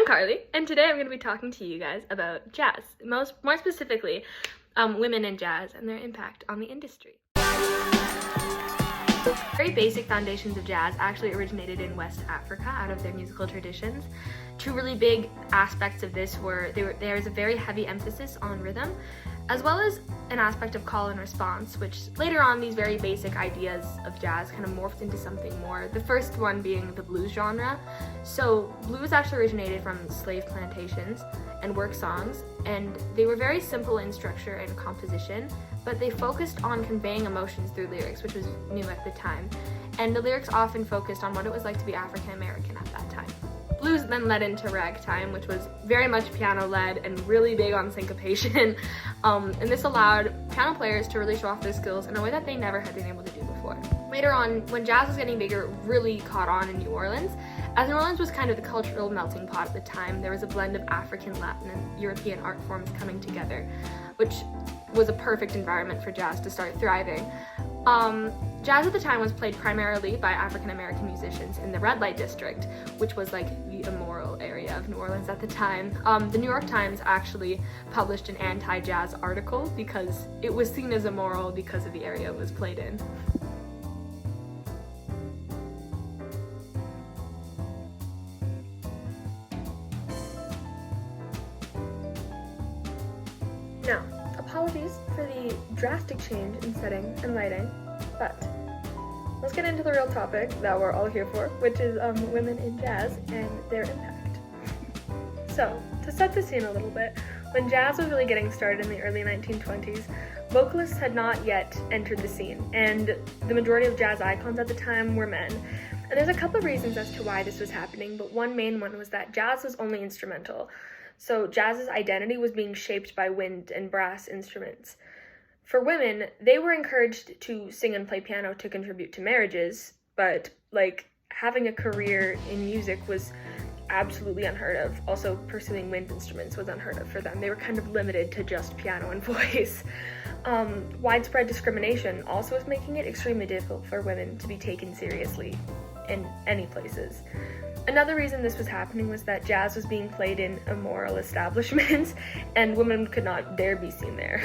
Carly, and today I'm going to be talking to you guys about jazz, more specifically, women in jazz and their impact on the industry. Very basic foundations of jazz actually originated in West Africa out of their musical traditions. Two really big aspects of this were there's a very heavy emphasis on rhythm, as well as an aspect of call and response, which later on these very basic ideas of jazz kind of morphed into something more. The first one being the blues genre. So blues actually originated from slave plantations and work songs, and they were very simple in structure and composition, but they focused on conveying emotions through lyrics, which was new at the time. And the lyrics often focused on what it was like to be African American at that time. Blues then led into ragtime, which was very much piano-led and really big on syncopation. And this allowed piano players to really show off their skills in a way that they never had been able to do before. Later on, when jazz was getting bigger, it really caught on in New Orleans. As New Orleans was kind of the cultural melting pot at the time, there was a blend of African, Latin, and European art forms coming together, which was a perfect environment for jazz to start thriving. Jazz at the time was played primarily by African American musicians in the red light district, which was like the immoral area of New Orleans at the time. The New York Times actually published an anti-jazz article because it was seen as immoral because of the area it was played in. Now, apologies for the drastic change in setting and lighting, but let's get into the real topic that we're all here for, which is women in jazz and their impact. So, to set the scene a little bit, when jazz was really getting started in the early 1920s, vocalists had not yet entered the scene, and the majority of jazz icons at the time were men. And there's a couple of reasons as to why this was happening, but one main one was that jazz was only instrumental. So jazz's identity was being shaped by wind and brass instruments. For women, they were encouraged to sing and play piano to contribute to marriages, but having a career in music was absolutely unheard of. Also, pursuing wind instruments was unheard of for them. They were kind of limited to just piano and voice. Widespread discrimination also was making it extremely difficult for women to be taken seriously in any places. Another reason this was happening was that jazz was being played in immoral establishments, and women could not dare be seen there.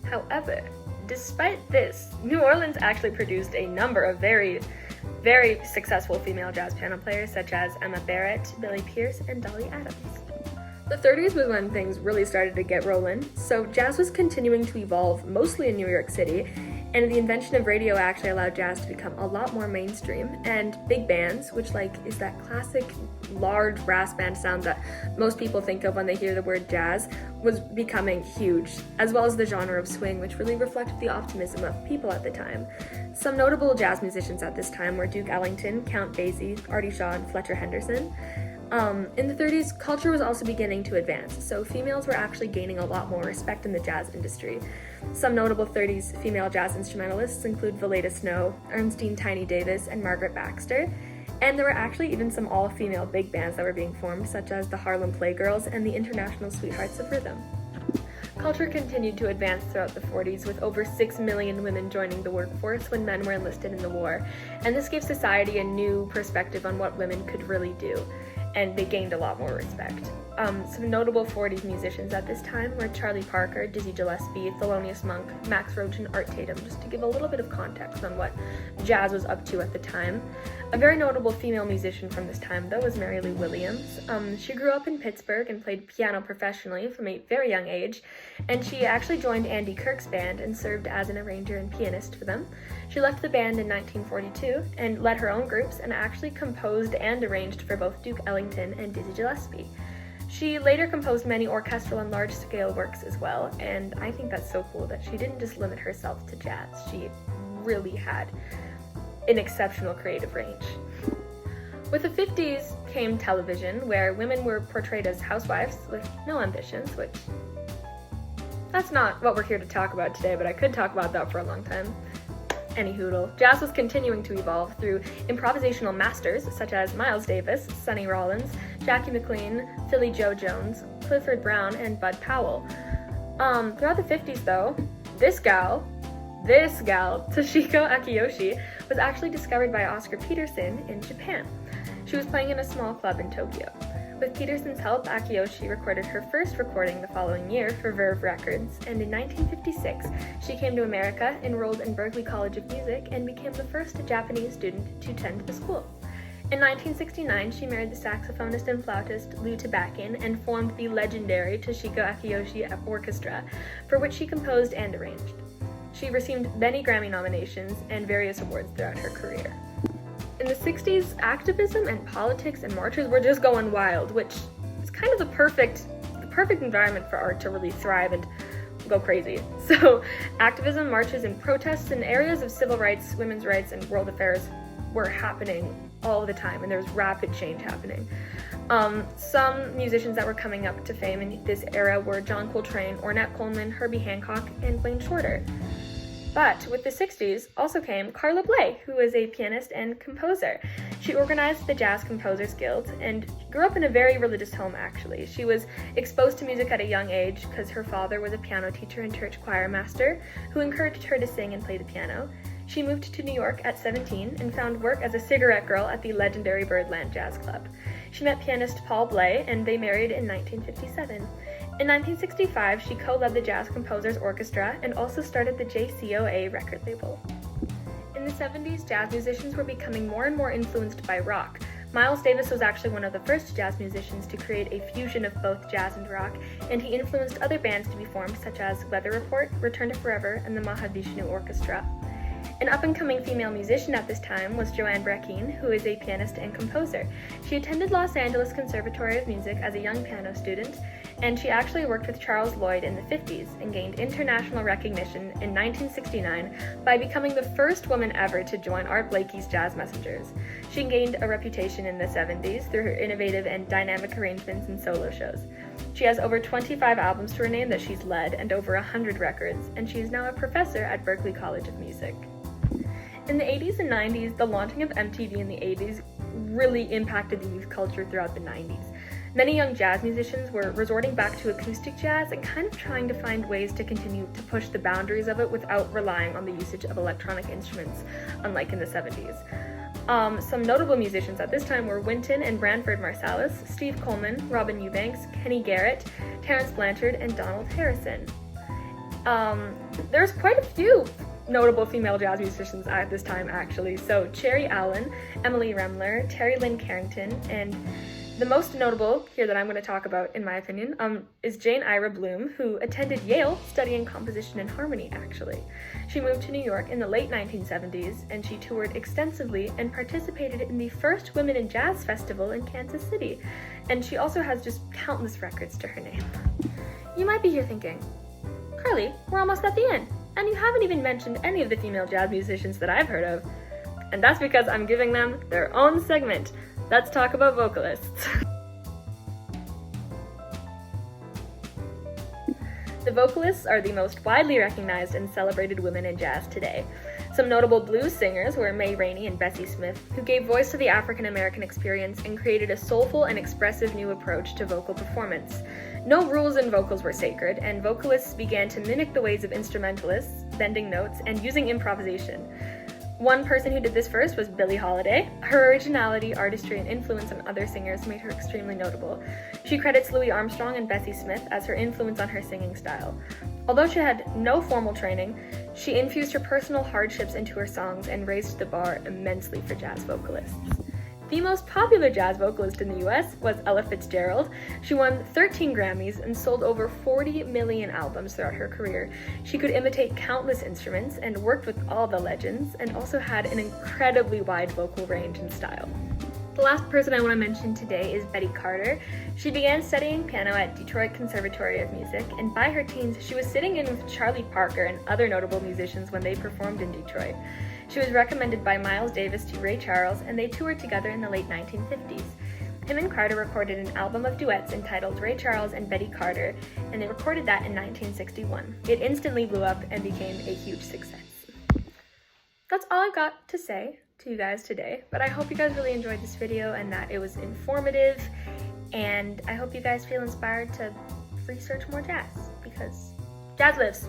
However, despite this, New Orleans actually produced a number of very, very successful female jazz piano players such as Emma Barrett, Billy Pierce, and Dolly Adams. The 30s was when things really started to get rolling, so jazz was continuing to evolve mostly in New York City, and the invention of radio actually allowed jazz to become a lot more mainstream, and big bands, which is that classic large brass band sound that most people think of when they hear the word jazz, was becoming huge, as well as the genre of swing, which really reflected the optimism of people at the time. Some notable jazz musicians at this time were Duke Ellington, Count Basie, Artie Shaw, and Fletcher Henderson. In the 30s, culture was also beginning to advance, so females were actually gaining a lot more respect in the jazz industry. Some notable 30s female jazz instrumentalists include Villeda Snow, Ernestine Tiny Davis, and Margaret Baxter, and there were actually even some all-female big bands that were being formed, such as the Harlem Playgirls and the International Sweethearts of Rhythm. Culture continued to advance throughout the 40s, with over 6 million women joining the workforce when men were enlisted in the war, and this gave society a new perspective on what women could really do, and they gained a lot more respect. Some notable 40s musicians at this time were Charlie Parker, Dizzy Gillespie, Thelonious Monk, Max Roach, and Art Tatum, just to give a little bit of context on what jazz was up to at the time. A very notable female musician from this time, though, was Mary Lou Williams. She grew up in Pittsburgh and played piano professionally from a very young age, and she actually joined Andy Kirk's band and served as an arranger and pianist for them. She left the band in 1942 and led her own groups and actually composed and arranged for both Duke Ellington and Dizzy Gillespie. She later composed many orchestral and large-scale works as well, and I think that's so cool that she didn't just limit herself to jazz. She really had an exceptional creative range. With the 50s came television, where women were portrayed as housewives with no ambitions, which that's not what we're here to talk about today, but I could talk about that for a long time. Anyhoodle, jazz was continuing to evolve through improvisational masters such as Miles Davis, Sonny Rollins, Jackie McLean, Philly Joe Jones, Clifford Brown, and Bud Powell. Throughout the 50s though, this gal, Toshiko Akiyoshi, was actually discovered by Oscar Peterson in Japan. She was playing in a small club in Tokyo. With Peterson's help, Akiyoshi recorded her first recording the following year for Verve Records, and in 1956, she came to America, enrolled in Berklee College of Music, and became the first Japanese student to attend the school. In 1969, she married the saxophonist and flautist Lou Tabakin and formed the legendary Toshiko Akiyoshi Orchestra, for which she composed and arranged. She received many Grammy nominations and various awards throughout her career. In the 60s, activism and politics and marches were just going wild, which is kind of the perfect environment for art to really thrive and go crazy. So activism, marches, and protests in areas of civil rights, women's rights, and world affairs were happening all the time, and there was rapid change happening. Some musicians that were coming up to fame in this era were John Coltrane, Ornette Coleman, Herbie Hancock, and Wayne Shorter. But with the 60s also came karleigh, who is a pianist and composer. She organized the Jazz Composers Guild and grew up in a very religious home, actually. She was exposed to music at a young age because her father was a piano teacher and church choir master who encouraged her to sing and play the piano. She moved to New York at 17 and found work as a cigarette girl at the legendary Birdland Jazz Club. She met pianist Paul Bley, and they married in 1957. In 1965, she co-led the Jazz Composers Orchestra and also started the JCOA record label. In the 70s, jazz musicians were becoming more and more influenced by rock. Miles Davis was actually one of the first jazz musicians to create a fusion of both jazz and rock, and he influenced other bands to be formed such as Weather Report, Return to Forever, and the Mahavishnu Orchestra. An up-and-coming female musician at this time was Joanne Brackeen, who is a pianist and composer. She attended Los Angeles Conservatory of Music as a young piano student, and she actually worked with Charles Lloyd in the 50s and gained international recognition in 1969 by becoming the first woman ever to join Art Blakey's Jazz Messengers. She gained a reputation in the 70s through her innovative and dynamic arrangements and solo shows. She has over 25 albums to her name that she's led and over 100 records, and she is now a professor at Berklee College of Music. In the 80s and 90s, the launching of MTV in the 80s really impacted the youth culture throughout the 90s. Many young jazz musicians were resorting back to acoustic jazz and kind of trying to find ways to continue to push the boundaries of it without relying on the usage of electronic instruments, unlike in the 70s. Some notable musicians at this time were Wynton and Branford Marsalis, Steve Coleman, Robin Eubanks, Kenny Garrett, Terrence Blanchard, and Donald Harrison. There's quite a few notable female jazz musicians at this time, actually. So Cherry Allen, Emily Remler, Terry Lynn Carrington, and the most notable here that I'm going to talk about, in my opinion, is Jane Ira Bloom, who attended Yale studying composition and harmony, actually. She moved to New York in the late 1970s, and she toured extensively and participated in the first Women in Jazz Festival in Kansas City. And she also has just countless records to her name. You might be here thinking, Karleigh, we're almost at the end, and you haven't even mentioned any of the female jazz musicians that I've heard of. And that's because I'm giving them their own segment. Let's talk about vocalists. The vocalists are the most widely recognized and celebrated women in jazz today. Some notable blues singers were May Rainey and Bessie Smith, who gave voice to the African American experience and created a soulful and expressive new approach to vocal performance. No rules in vocals were sacred, and vocalists began to mimic the ways of instrumentalists, bending notes, and using improvisation. One person who did this first was Billie Holiday. Her originality, artistry, and influence on other singers made her extremely notable. She credits Louis Armstrong and Bessie Smith as her influence on her singing style. Although she had no formal training, she infused her personal hardships into her songs and raised the bar immensely for jazz vocalists. The most popular jazz vocalist in the US was Ella Fitzgerald. She won 13 Grammys and sold over 40 million albums throughout her career. She could imitate countless instruments and worked with all the legends, and also had an incredibly wide vocal range and style. The last person I want to mention today is Betty Carter. She began studying piano at Detroit Conservatory of Music, and by her teens, she was sitting in with Charlie Parker and other notable musicians when they performed in Detroit. She was recommended by Miles Davis to Ray Charles, and they toured together in the late 1950s. Him and Carter recorded an album of duets entitled Ray Charles and Betty Carter, and they recorded that in 1961. It instantly blew up and became a huge success. That's all I got to say to you guys today, but I hope you guys really enjoyed this video and that it was informative, and I hope you guys feel inspired to research more jazz, because jazz lives.